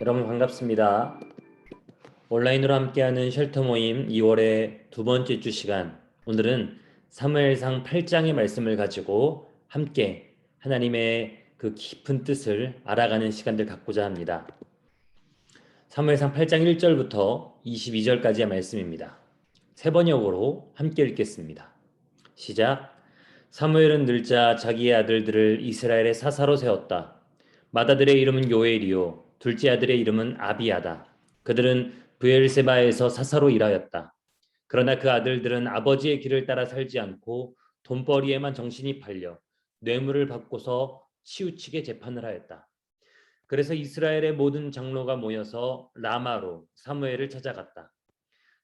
여러분 반갑습니다. 온라인으로 함께하는 쉘터 모임 2월의 두 번째 주 시간. 오늘은 사무엘상 8장의 말씀을 가지고 함께 하나님의 그 깊은 뜻을 알아가는 시간들 갖고자 합니다. 사무엘상 8장 1절부터 22절까지의 말씀입니다. 세 번역으로 함께 읽겠습니다. 시작. 사무엘은 늙자 자기의 아들들을 이스라엘의 사사로 세웠다. 맏아들의 이름은 요엘이요 둘째 아들의 이름은 아비야다. 그들은 브엘세바에서 사사로 일하였다. 그러나 그 아들들은 아버지의 길을 따라 살지 않고 돈벌이에만 정신이 팔려 뇌물을 받고서 치우치게 재판을 하였다. 그래서 이스라엘의 모든 장로가 모여서 라마로 사무엘을 찾아갔다.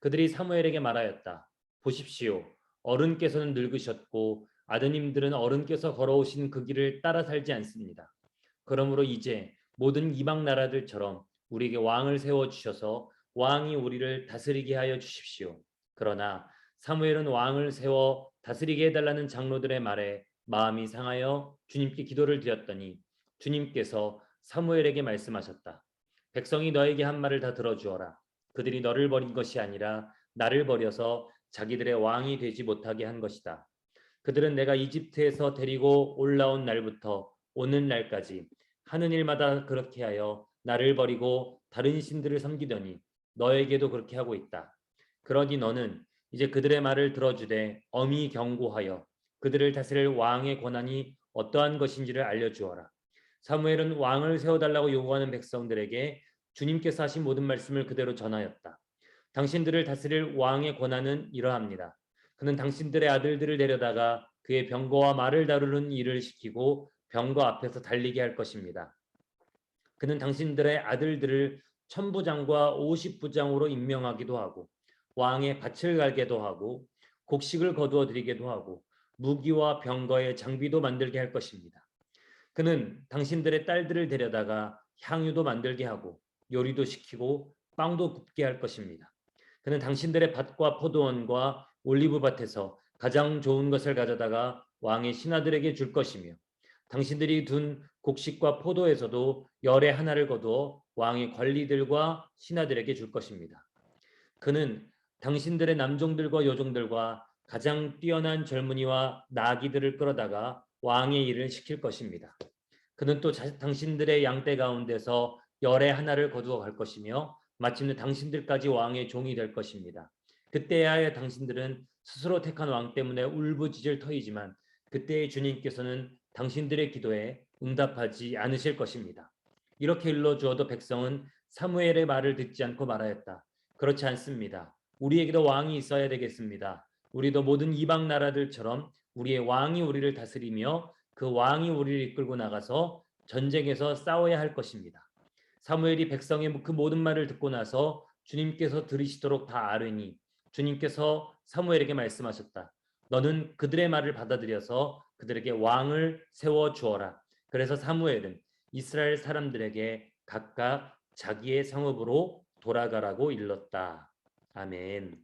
그들이 사무엘에게 말하였다. 보십시오. 어른께서는 늙으셨고 아드님들은 어른께서 걸어오신 그 길을 따라 살지 않습니다. 그러므로 이제 모든 이방 나라들처럼 우리에게 왕을 세워 주셔서 왕이 우리를 다스리게 하여 주십시오. 그러나 사무엘은 왕을 세워 다스리게 해달라는 장로들의 말에 마음이 상하여 주님께 기도를 드렸더니 주님께서 사무엘에게 말씀하셨다. 백성이 너에게 한 말을 다 들어주어라. 그들이 너를 버린 것이 아니라 나를 버려서 자기들의 왕이 되지 못하게 한 것이다. 그들은 내가 이집트에서 데리고 올라온 날부터 오는 날까지 하는 일마다 그렇게 하여 나를 버리고 다른 신들을 섬기더니 너에게도 그렇게 하고 있다. 그러니 너는 이제 그들의 말을 들어주되 엄히 경고하여 그들을 다스릴 왕의 권한이 어떠한 것인지를 알려주어라. 사무엘은 왕을 세워달라고 요구하는 백성들에게 주님께서 하신 모든 말씀을 그대로 전하였다. 당신들을 다스릴 왕의 권한은 이러합니다. 그는 당신들의 아들들을 데려다가 그의 병거와 말을 다루는 일을 시키고 병거 앞에서 달리게 할 것입니다. 그는 당신들의 아들들을 천부장과 50부장으로 임명하기도 하고 왕의 밭을 갈게도 하고 곡식을 거두어 드리게도 하고 무기와 병거의 장비도 만들게 할 것입니다. 그는 당신들의 딸들을 데려다가 향유도 만들게 하고 요리도 시키고 빵도 굽게 할 것입니다. 그는 당신들의 밭과 포도원과 올리브밭에서 가장 좋은 것을 가져다가 왕의 신하들에게 줄 것이며 당신들이 둔 곡식과 포도에서도 열의 하나를 거두어 왕의 관리들과 신하들에게 줄 것입니다. 그는 당신들의 남종들과 여종들과 가장 뛰어난 젊은이와 나귀들을 끌어다가 왕의 일을 시킬 것입니다. 그는 또 당신들의 양떼 가운데서 열의 하나를 거두어 갈 것이며 마침내 당신들까지 왕의 종이 될 것입니다. 그때야 당신들은 스스로 택한 왕 때문에 울부짖을 터이지만 그때의 주님께서는 당신들의 기도에 응답하지 않으실 것입니다. 이렇게 일러주어도 백성은 사무엘의 말을 듣지 않고 말하였다. 그렇지 않습니다. 우리에게도 왕이 있어야 되겠습니다. 우리도 모든 이방 나라들처럼 우리의 왕이 우리를 다스리며 그 왕이 우리를 이끌고 나가서 전쟁에서 싸워야 할 것입니다. 사무엘이 백성의 그 모든 말을 듣고 나서 주님께서 들으시도록 다 아뢰니 주님께서 사무엘에게 말씀하셨다. 너는 그들의 말을 받아들여서 그들에게 왕을 세워 주어라. 그래서 사무엘은 이스라엘 사람들에게 각각 자기의 성읍으로 돌아가라고 일렀다. 아멘.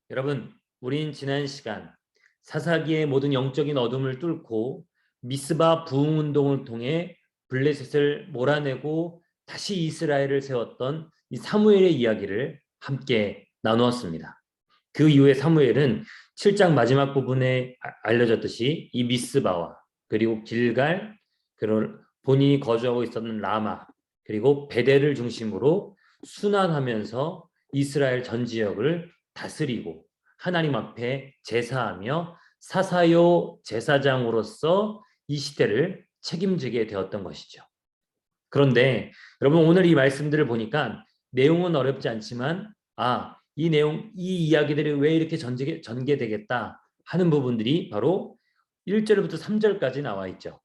여러분, 우린 지난 시간 사사기의 모든 영적인 어둠을 뚫고 미스바 부흥 운동을 통해 블레셋을 몰아내고 다시 이스라엘을 세웠던 이 사무엘의 이야기를 함께 나누었습니다. 그 이후에 사무엘은 7장 마지막 부분에 알려졌듯이 이 미스바와 그리고 길갈, 그런 본인이 거주하고 있었던 라마, 그리고 베델을 중심으로 순환하면서 이스라엘 전 지역을 다스리고 하나님 앞에 제사하며 사사요 제사장으로서 이 시대를 책임지게 되었던 것이죠. 그런데 여러분, 오늘 이 말씀들을 보니까 내용은 어렵지 않지만 이 내용, 이 이야기들이 왜 이렇게 전개되겠다 하는 부분들이 바로 1절부터 3절까지 나와 있죠.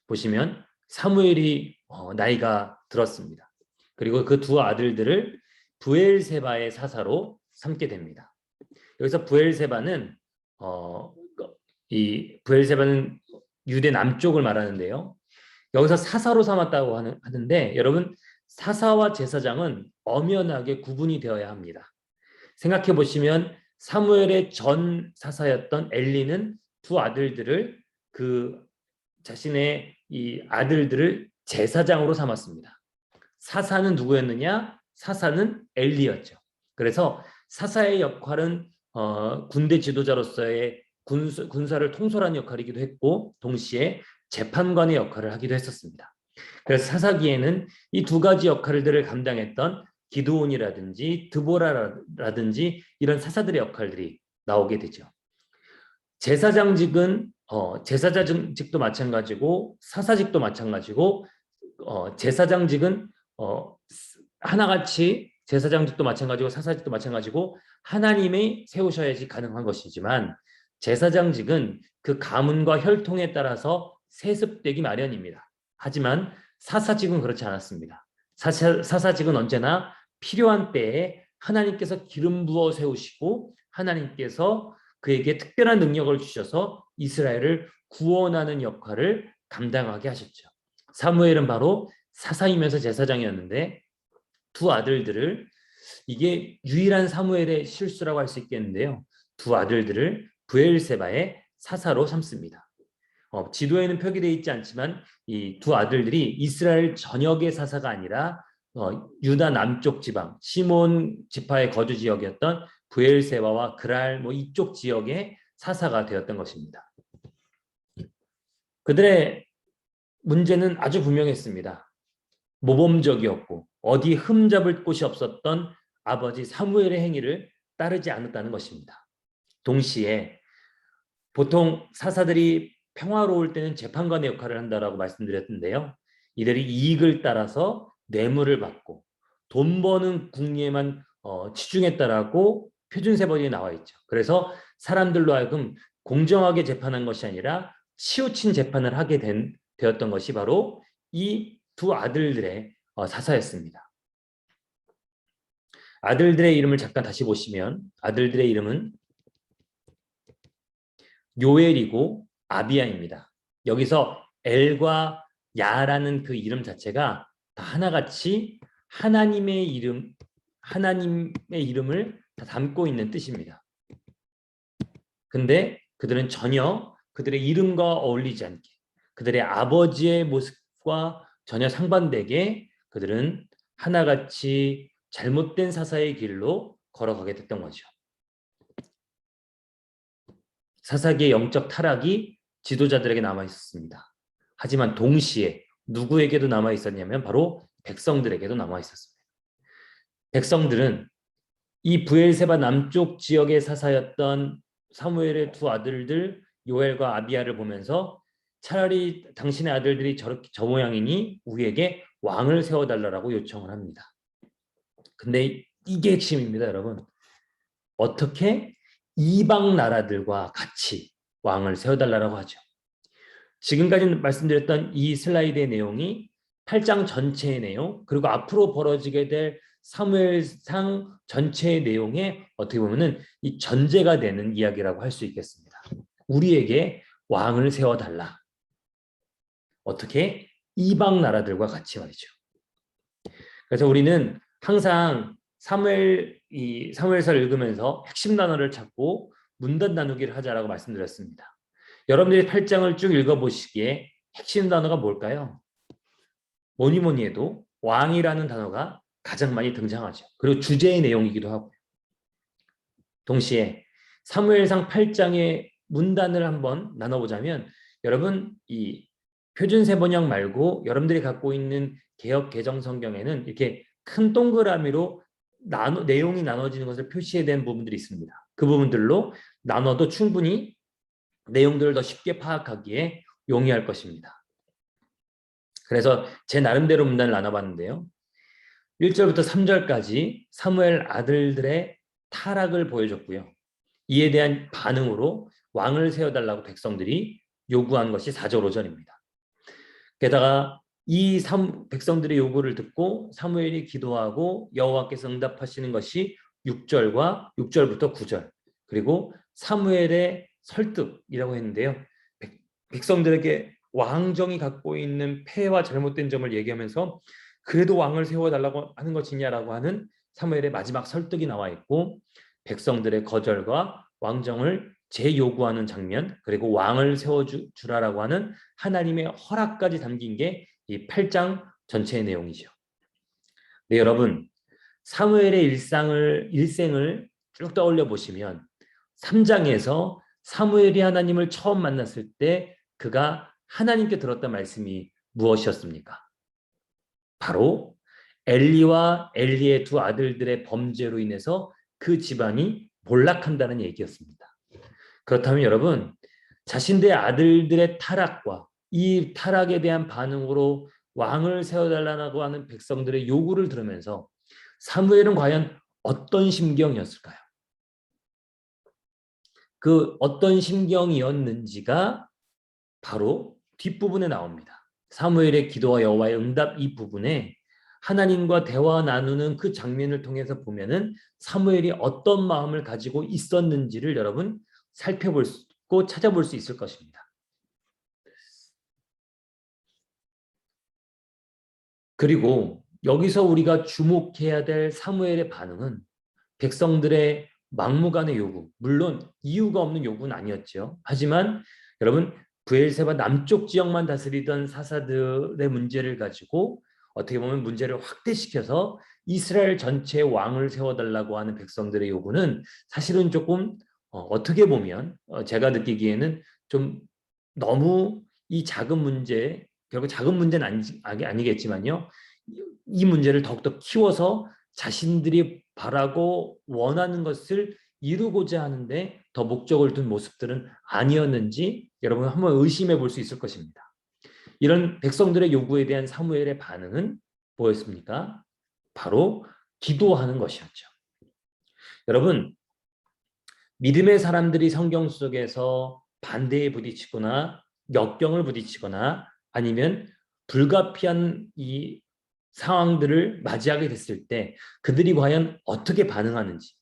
보시면 사무엘이 나이가 들었습니다. 그리고 그 두 아들들을 브엘세바의 사사로 삼게 됩니다. 여기서 브엘세바는 이 브엘세바는 유대 남쪽을 말하는데요. 여기서 사사로 삼았다고 하는데 여러분, 사사와 제사장은 엄연하게 구분이 되어야 합니다. 생각해 보시면 사무엘의 전 사사였던 엘리는 두 아들들을 자신의 이 아들들을 제사장으로 삼았습니다. 사사는 누구였느냐? 사사는 엘리였죠. 그래서 사사의 역할은 군대 지도자로서의 군사를 통솔하는 역할이기도 했고 동시에 재판관의 역할을 하기도 했었습니다. 그래서 사사기에는 이 두 가지 역할들을 감당했던 기드온이라든지 드보라라든지 이런 사사들의 역할들이 나오게 되죠. 제사장직은 제사장직도 마찬가지고 사사직도 마찬가지고 제사장직은 하나같이 제사장직도 마찬가지고 사사직도 마찬가지고 하나님이 세우셔야지 가능한 것이지만 제사장직은 그 가문과 혈통에 따라서 세습되기 마련입니다. 하지만 사사직은 그렇지 않았습니다. 사사직은 언제나 필요한 때에 하나님께서 기름 부어 세우시고 하나님께서 그에게 특별한 능력을 주셔서 이스라엘을 구원하는 역할을 감당하게 하셨죠. 사무엘은 바로 사사이면서 제사장이었는데 두 아들들을, 이게 유일한 사무엘의 실수라고 할 수 있겠는데요. 두 아들들을 브엘세바의 사사로 삼습니다. 지도에는 표기되어 있지 않지만 이 두 아들들이 이스라엘 전역의 사사가 아니라 유다 남쪽 지방 시몬 지파의 거주 지역이었던 브엘세바와 그랄 이쪽 지역의 사사가 되었던 것입니다. 그들의 문제는 아주 분명했습니다. 모범적이었고 어디 흠잡을 곳이 없었던 아버지 사무엘의 행위를 따르지 않았다는 것입니다. 동시에 보통 사사들이 평화로울 때는 재판관의 역할을 한다라고 말씀드렸는데요. 이들이 이익을 따라서 뇌물을 받고 돈 버는 궁리에만 치중했다라고 표준세법에 나와 있죠. 그래서 사람들로 하여금 공정하게 재판한 것이 아니라 치우친 재판을 하게 되었던 것이 바로 이 두 아들들의 사사였습니다. 아들들의 이름을 잠깐 다시 보시면 아들들의 이름은 요엘이고 아비야입니다. 여기서 엘과 야라는 그 이름 자체가 다 하나같이 하나님의 이름을 다 담고 있는 뜻입니다. 근데 그들은 전혀 그들의 이름과 어울리지 않게, 그들의 아버지의 모습과 전혀 상반되게 그들은 하나같이 잘못된 사사의 길로 걸어가게 됐던 거죠. 사사기의 영적 타락이 지도자들에게 남아 있었습니다. 하지만 동시에 누구에게도 남아 있었냐면 바로 백성들에게도 남아 있었습니다. 백성들은 이 브엘세바 남쪽 지역의 사사였던 사무엘의 두 아들들 요엘과 아비야를 보면서 차라리 당신의 아들들이 저 모양이니 우리에게 왕을 세워달라고 요청을 합니다. 근데 이게 핵심입니다, 여러분. 어떻게 이방 나라들과 같이 왕을 세워달라고 하죠. 지금까지 말씀드렸던 이 슬라이드의 내용이 8장 전체의 내용, 그리고 앞으로 벌어지게 될 사무엘상 전체의 내용에 어떻게 보면은 이 전제가 되는 이야기라고 할 수 있겠습니다. 우리에게 왕을 세워달라. 어떻게? 이방 나라들과 같이 말이죠. 그래서 우리는 항상 사무엘서를 읽으면서 핵심 단어를 찾고 문단 나누기를 하자라고 말씀드렸습니다. 여러분들이 8장을 쭉 읽어보시기에 핵심 단어가 뭘까요? 뭐니 뭐니 해도 왕이라는 단어가 가장 많이 등장하죠. 그리고 주제의 내용이기도 하고요. 동시에 사무엘상 8장의 문단을 한번 나눠보자면 여러분 이 표준세번역 말고 여러분들이 갖고 있는 개역 개정 성경에는 이렇게 큰 동그라미로 내용이 나눠지는 것을 표시해야 되는 부분들이 있습니다. 그 부분들로 나눠도 충분히 내용들을 더 쉽게 파악하기에 용이할 것입니다. 그래서 제 나름대로 문단을 나눠봤는데요. 1절부터 3절까지 사무엘 아들들의 타락을 보여줬고요. 이에 대한 반응으로 왕을 세워달라고 백성들이 요구한 것이 4절 5절입니다. 게다가 이 백성들의 요구를 듣고 사무엘이 기도하고 여호와께서 응답하시는 것이 6절부터 9절, 그리고 사무엘의 설득이라고 했는데요. 백성들에게 왕정이 갖고 있는 폐와 잘못된 점을 얘기하면서 그래도 왕을 세워달라고 하는 것이냐라고 하는 사무엘의 마지막 설득이 나와 있고, 백성들의 거절과 왕정을 재요구하는 장면, 그리고 왕을 세워주라라고 하는 하나님의 허락까지 담긴 게 이 8장 전체의 내용이죠. 네, 여러분, 사무엘의 일생을 쭉 떠올려 보시면 3장에서 사무엘이 하나님을 처음 만났을 때 그가 하나님께 들었던 말씀이 무엇이었습니까? 바로 엘리와 엘리의 두 아들들의 범죄로 인해서 그 집안이 몰락한다는 얘기였습니다. 그렇다면 여러분, 자신들의 아들들의 타락과 이 타락에 대한 반응으로 왕을 세워달라고 하는 백성들의 요구를 들으면서 사무엘은 과연 어떤 심경이었을까요? 그 어떤 심경이었는지가 바로 뒷부분에 나옵니다. 사무엘의 기도와 여호와의 응답, 이 부분에 하나님과 대화 나누는 그 장면을 통해서 보면은 사무엘이 어떤 마음을 가지고 있었는지를 여러분 살펴볼 수 있고 찾아볼 수 있을 것입니다. 그리고 여기서 우리가 주목해야 될 사무엘의 반응은 백성들의 막무가내 요구, 물론 이유가 없는 요구는 아니었죠. 하지만 여러분, 브엘세바 남쪽 지역만 다스리던 사사들의 문제를 가지고 어떻게 보면 문제를 확대시켜서 이스라엘 전체의 왕을 세워달라고 하는 백성들의 요구는 사실은 조금 어떻게 보면 제가 느끼기에는 좀 너무 이 작은 문제, 결국 작은 문제는 아니겠지만요. 이 문제를 더욱더 키워서 자신들이 바라고 원하는 것을 이루고자 하는데 더 목적을 둔 모습들은 아니었는지 여러분 한번 의심해 볼 수 있을 것입니다. 이런 백성들의 요구에 대한 사무엘의 반응은 뭐였습니까? 바로 기도하는 것이었죠. 여러분, 믿음의 사람들이 성경 속에서 반대에 부딪히거나 역경을 부딪히거나 아니면 불가피한 이 상황들을 맞이하게 됐을 때 그들이 과연 어떻게 반응하는지,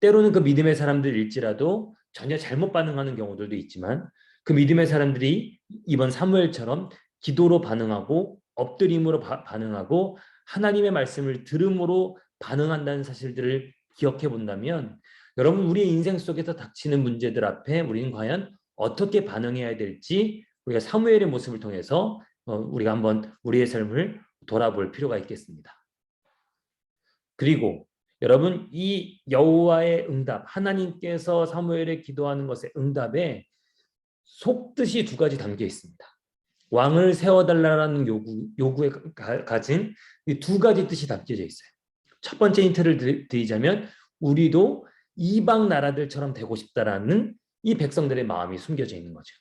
때로는 그 믿음의 사람들일지라도 전혀 잘못 반응하는 경우들도 있지만 그 믿음의 사람들이 이번 사무엘처럼 기도로 반응하고 엎드림으로 반응하고 하나님의 말씀을 들음으로 반응한다는 사실들을 기억해 본다면 여러분, 우리의 인생 속에서 닥치는 문제들 앞에 우리는 과연 어떻게 반응해야 될지 우리가 사무엘의 모습을 통해서 우리가 한번 우리의 삶을 돌아볼 필요가 있겠습니다. 그리고 여러분, 이 여호와의 응답, 하나님께서 사무엘에 기도하는 것의 응답에 속뜻이 두 가지 담겨 있습니다. 왕을 세워달라는 요구에 가진 이 두 가지 뜻이 담겨져 있어요. 첫 번째 힌트를 드리자면 우리도 이방 나라들처럼 되고 싶다라는 이 백성들의 마음이 숨겨져 있는 거죠.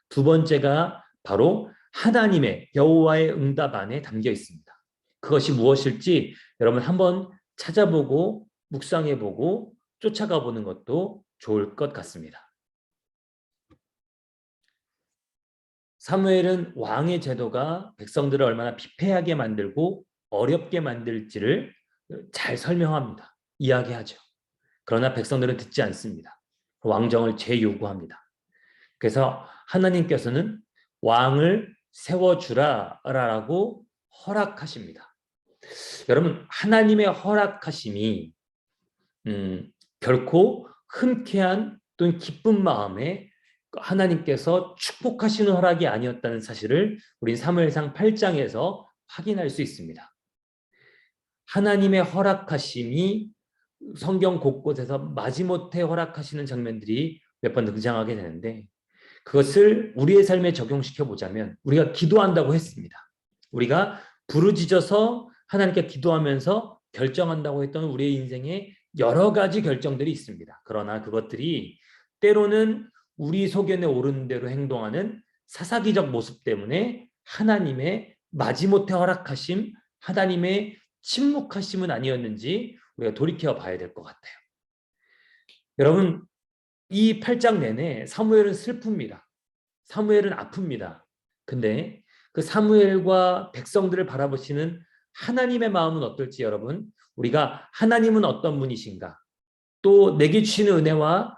두 번째가 바로 하나님의 여호와의 응답 안에 담겨 있습니다. 그것이 무엇일지 여러분 한번 찾아보고 묵상해보고 쫓아가 보는 것도 좋을 것 같습니다. 사무엘은 왕의 제도가 백성들을 얼마나 피폐하게 만들고 어렵게 만들지를 잘 설명합니다. 이야기하죠. 그러나 백성들은 듣지 않습니다. 왕정을 재요구합니다. 그래서 하나님께서는 왕을 세워주라라고 허락하십니다. 여러분, 하나님의 허락하심이 결코 흔쾌한 또는 기쁜 마음에 하나님께서 축복하시는 허락이 아니었다는 사실을 우린 사무엘상 8장에서 확인할 수 있습니다. 하나님의 허락하심이 성경 곳곳에서 마지못해 허락하시는 장면들이 몇 번 등장하게 되는데, 그것을 우리의 삶에 적용시켜 보자면 우리가 기도한다고 했습니다. 우리가 부르짖어서 하나님께 기도하면서 결정한다고 했던 우리의 인생에 여러 가지 결정들이 있습니다. 그러나 그것들이 때로는 우리 소견에 오르는 대로 행동하는 사사기적 모습 때문에 하나님의 마지못해 허락하심, 하나님의 침묵하심은 아니었는지 우리가 돌이켜 봐야 될 것 같아요. 여러분, 이 8장 내내 사무엘은 슬픕니다. 사무엘은 아픕니다. 근데 그 사무엘과 백성들을 바라보시는 하나님의 마음은 어떨지, 여러분, 우리가 하나님은 어떤 분이신가, 또 내게 주시는 은혜와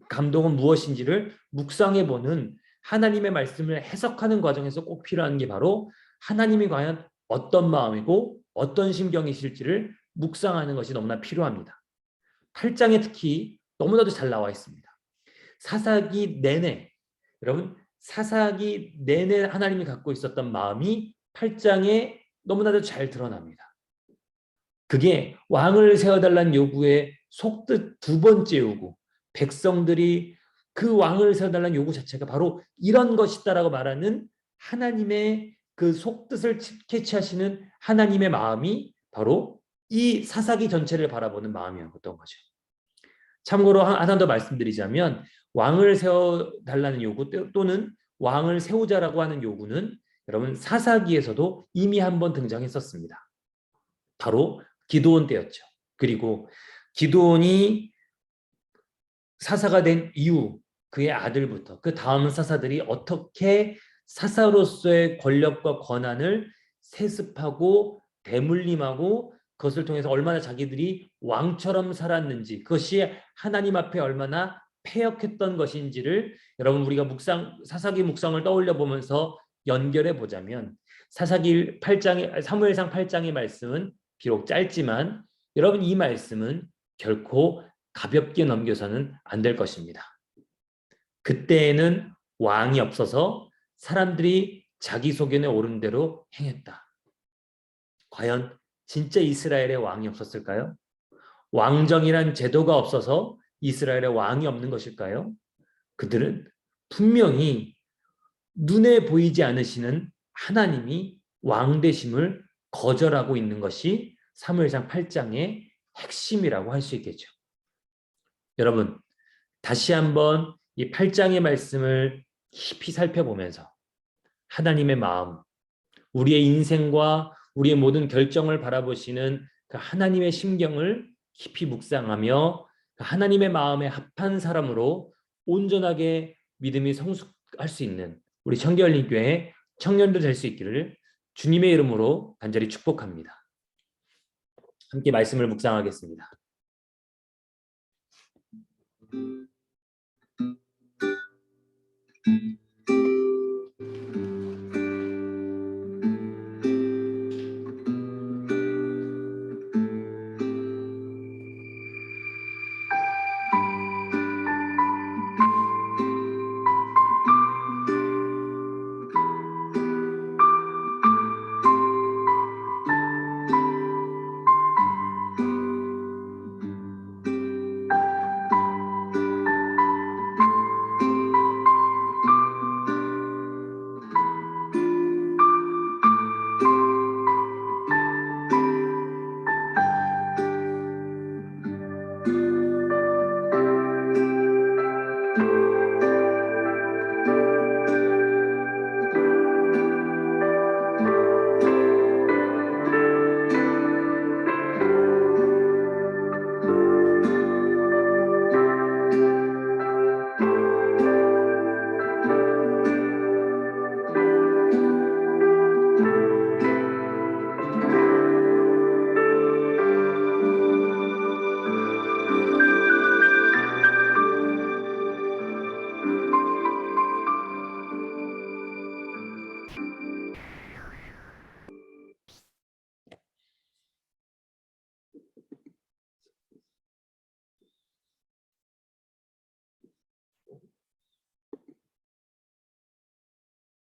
감동은 무엇인지를 묵상해보는 하나님의 말씀을 해석하는 과정에서 꼭 필요한 게 바로 하나님이 과연 어떤 마음이고 어떤 심경이실지를 묵상하는 것이 너무나 필요합니다. 8장에 특히 너무나도 잘 나와 있습니다. 사사기 내내, 여러분, 사사기 내내 하나님이 갖고 있었던 마음이 8장에 너무나도 잘 드러납니다. 그게 왕을 세워달라는 요구의 속뜻 두 번째 요구, 백성들이 그 왕을 세워달라는 요구 자체가 바로 이런 것이다라고 말하는 하나님의 그 속뜻을 캐치하시는 하나님의 마음이 바로 이 사사기 전체를 바라보는 마음이었던 거죠. 참고로 하나 더 말씀드리자면, 왕을 세워달라는 요구 또는 왕을 세우자라고 하는 요구는 여러분 사사기에서도 이미 한번 등장했었습니다. 바로 기드온 때였죠. 그리고 기드온이 사사가 된 이후 그의 아들부터 그 다음 사사들이 어떻게 사사로서의 권력과 권한을 세습하고 대물림하고 그것을 통해서 얼마나 자기들이 왕처럼 살았는지, 그것이 하나님 앞에 얼마나 패역했던 것인지를 여러분 우리가 사사기 묵상을 떠올려 보면서 연결해 보자면, 사무엘상 8장의 말씀은 비록 짧지만 여러분 이 말씀은 결코 가볍게 넘겨서는 안 될 것입니다. 그때에는 왕이 없어서 사람들이 자기 소견에 오른 대로 행했다. 과연 진짜 이스라엘에 왕이 없었을까요? 왕정이란 제도가 없어서 이스라엘에 왕이 없는 것일까요? 그들은 분명히 눈에 보이지 않으시는 하나님이 왕 되심을 거절하고 있는 것이 사무엘상 8장의 핵심이라고 할 수 있겠죠. 여러분, 다시 한번 이 8장의 말씀을 깊이 살펴보면서 하나님의 마음, 우리의 인생과 우리의 모든 결정을 바라보시는 그 하나님의 심경을 깊이 묵상하며 그 하나님의 마음에 합한 사람으로 온전하게 믿음이 성숙할 수 있는 우리 청계열린교회 청년도 될 수 있기를 주님의 이름으로 간절히 축복합니다. 함께 말씀을 묵상하겠습니다.